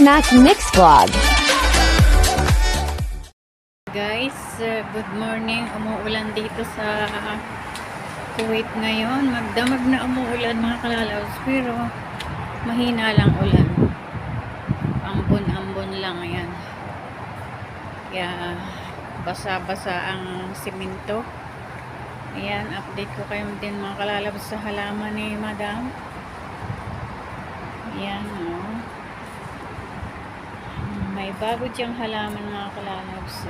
Snack Mix Vlog. Guys, good morning. Umuulan dito sa Kuwait ngayon. Magdamag na umuulan mga kalalaws, pero mahina lang ulan. Ambon-ambon lang yan. Kaya basa-basa ang simento. Ayan, update ko kayo din mga kalalaws sa halaman ni Madam. Ayan, may bago diyang halaman mga kalalabs.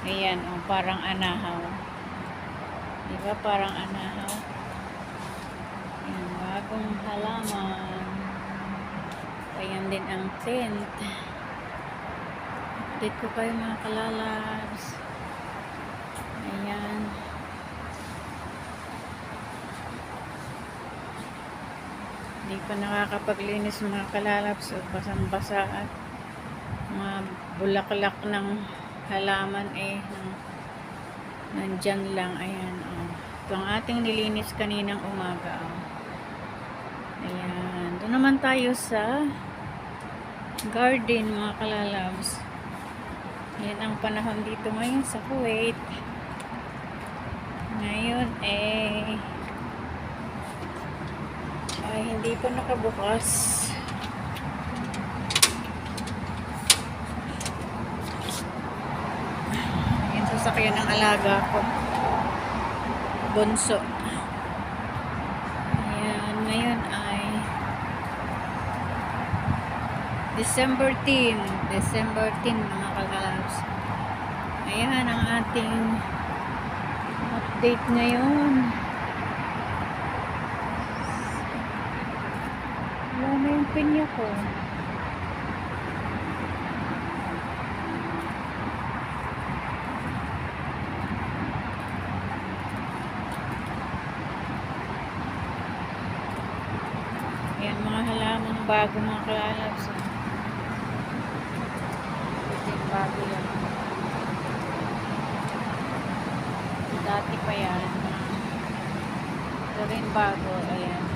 Ayan, parang anahaw. Diba parang anahaw? Ayan, bagong halaman. Ayan din ang tent. Update ko kayo mga kalalabs. Ayan. Hindi pa nakakapaglinis mga kalalaps, basang-basa at mga bulaklak ng halaman nandyan lang. Ayan, ito ang ating nilinis kaninang umaga. Ayan, doon naman tayo sa garden mga kalalabs. Ayan ang panahon dito ngayon sa Kuwait. Ngayon ay hindi pa nakabukas. Yung sasakyan ng alaga ko, bunso. Ayan, ngayon ay December 10 mga kalalabs. Ayan ang ating update ngayon. Wala na yung pinya ko. Ayan, mga halamang bago mga kalalabs. Bago yan. Dati pa yan. Ito rin bago. Ayan.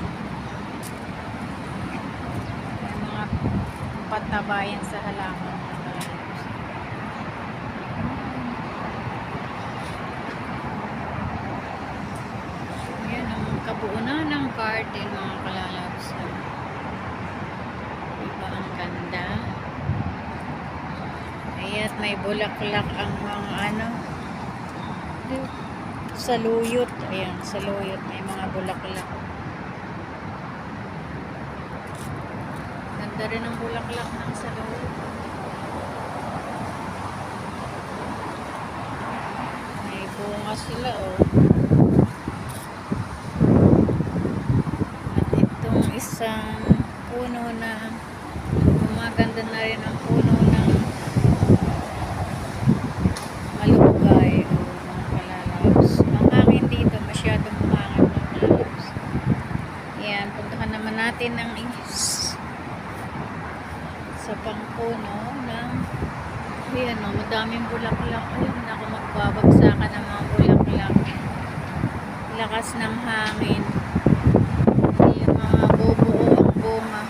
Patabayan sa halaman. Ayan ang kabuunan ng garden mga kalalabs. Diba ang ganda? Ayan, may bulaklak ang mga saluyot. Ayan, saluyot, may mga bulaklak. Ganda rin ang bulaklak ng saluyot. May bunga sila At itong isang puno na gumaganda na rin ang puno ng malunggay mga kalalabs. Ang hangin dito masyadong mahangin mga kalalabs. Ayan, puntahan naman natin ang sa pangpuno ng ayan madaming bulaklak. Ayun, ako magbabagsakan ng mga bulaklak. Lakas ng hangin. Ayan, mga bubuo ang bunga.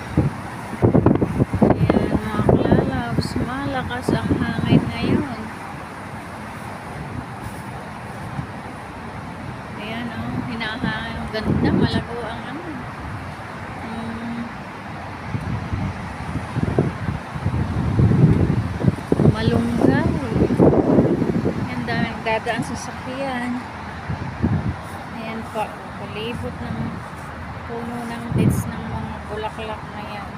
Ayan, mga kalalabs, malakas ang hangin ngayon. Ayan, hinahangin. Ganda, malago ang malunggay. Yan, daming dadaan sa sakyan. Ayan pa, palibot ng puno ng dates ng mga bulaklak na yan.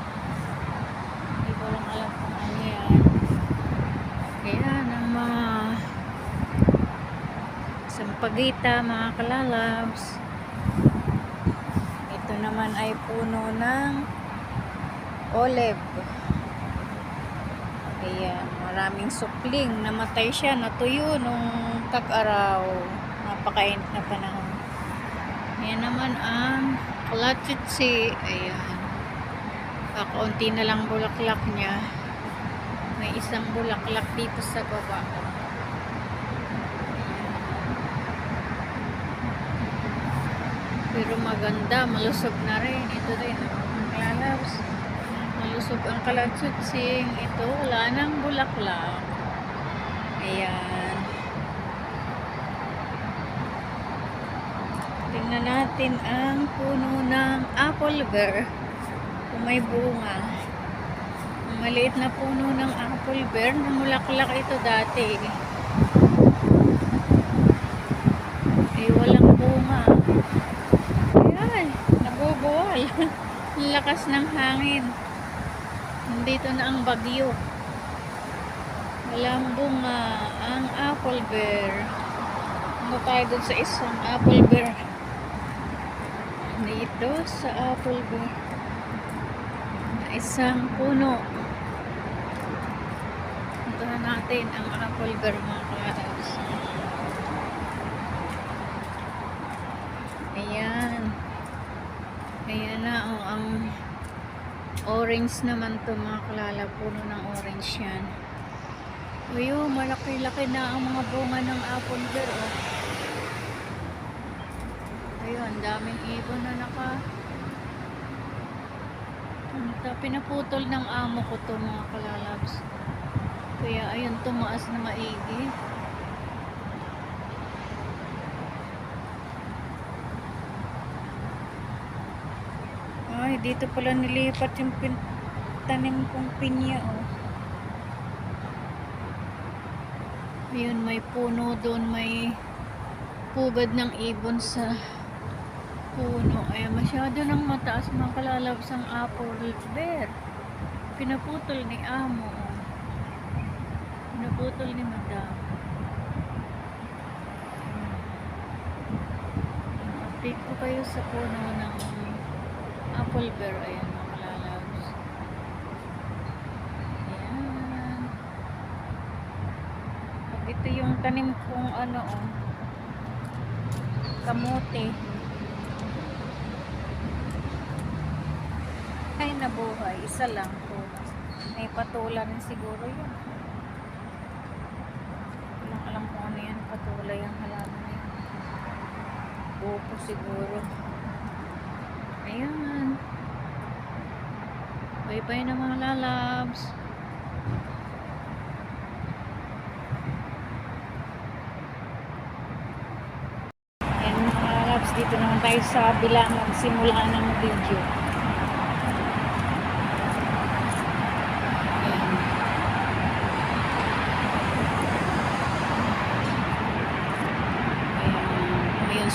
Hindi ko lang alam kung ano yan. Kaya ng mga sampagita mga kalalabs. Ito naman ay puno ng olive. Ayan, maraming supling. Namatay siya, natuyo nung tag-araw. Napakainit na panahon. Ayan naman ang kalachitsi. Ayan. Kakaunti na lang bulaklak niya. May isang bulaklak dito sa baba. Pero maganda, malusog na rin. Ito rin, lalabs. Malusog ang kalatsutsing. Ito, wala nang bulaklak. Ayan. Tingnan natin ang puno ng apple bear. Kung may bunga. Ang maliit na puno ng apple bear, namulaklak ito dati. Eh, walang bunga. Ayan, nabubuwal. Ang lakas ng hangin. Nandito na ang bagyo. Walang bunga ang apple bear. Ano tayo dun sa isang apple bear? Dito sa apple bear. Isang puno. Puntahan natin ang apple bear, mga kalabs. Ayan. Ayan na, oh, ang orange naman to, mga kalala. Puno ng orange yan. Uyo, malaki-laki na ang mga bunga ng apple bear, oh. Ayun, daming ibon na pinaputol ng amo ko to, mga kalalabs. Kaya ayun, tumaas na maigi. Ay, dito pala nilipat yung tanim kong pinya, oh. Ayun, may puno doon, may pugad ng ibon sa puno. Ay, masyado nang mataas, mga kalalabs, ang apple bear. Pinaputol ni amo. Pinaputol ni madam. Update ko kayo sa puno ng apple bear. Ayan, mga kalalabs. Ayan. Ito yung tanim kong ano, oh, kamote. Ay, nabuhay. Isa lang po. May patulan siguro yun. Walang alam kung ano yan. Patulay ang halaman na yun. Buko siguro. Ayan. Bye-bye na, mga lalabs. Ayan, mga lalabs. Dito naman tayo sa bilang magsimula ng video.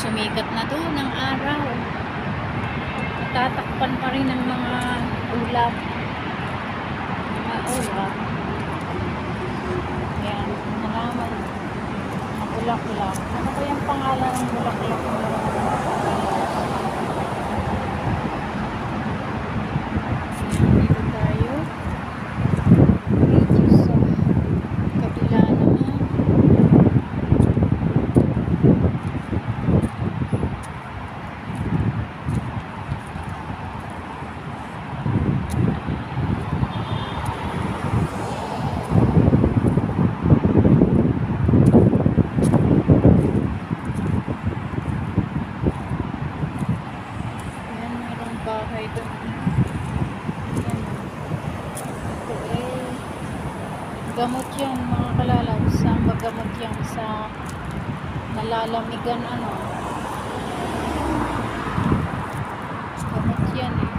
Sumikat na to ng araw. Tatakpan pa rin ng mga ulap. Mga ulap. Ayan, nalaman. Mga ulap-ulap. Ano ba yung pangalan ng ulap-ulap? Dito tayo. Dito sa kabila naman. Bahay doon. Ito eh, gamot yan, mga kalalabs. Ang gamot yan sa nalalamigan, ano. Gamot yan eh.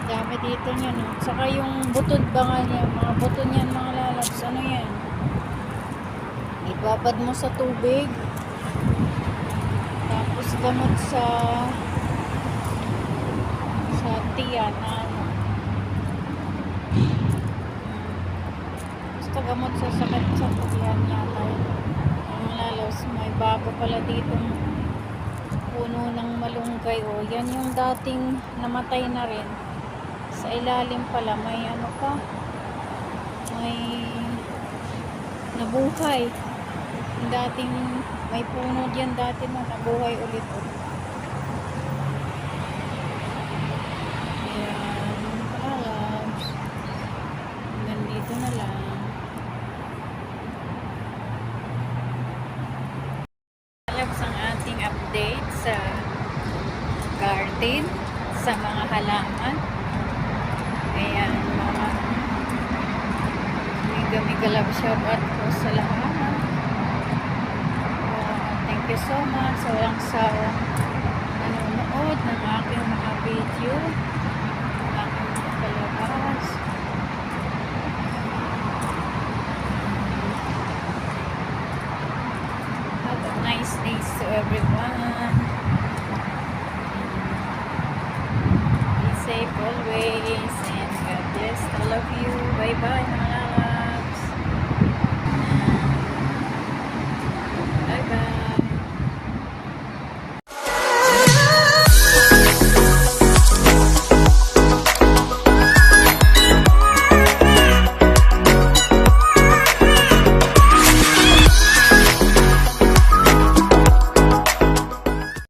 Dami dito niyan, no. Saka yung butod ba nga niya, mga buto niyan, mga lalabs. Ano yan? Ibabad mo sa tubig. Tapos gamot sa tiyan na ano. Basta gamot sa sakit sa tiyan yata. Ang lalos, may bago pala ditong puno ng malunggay. O, yan yung dating namatay na rin. Sa ilalim pala, may ano pa. May nabuhay. Yung dating may puno dyan dati na nabuhay ulit. mga halaman. Ayan, mga mega love shout out po sa lahat. Thank you so much sa walang sawang nanonood ng aking mga video, ng aking mga palabas. Have a nice day to everyone. Be safe always and God bless all of you. Bye bye.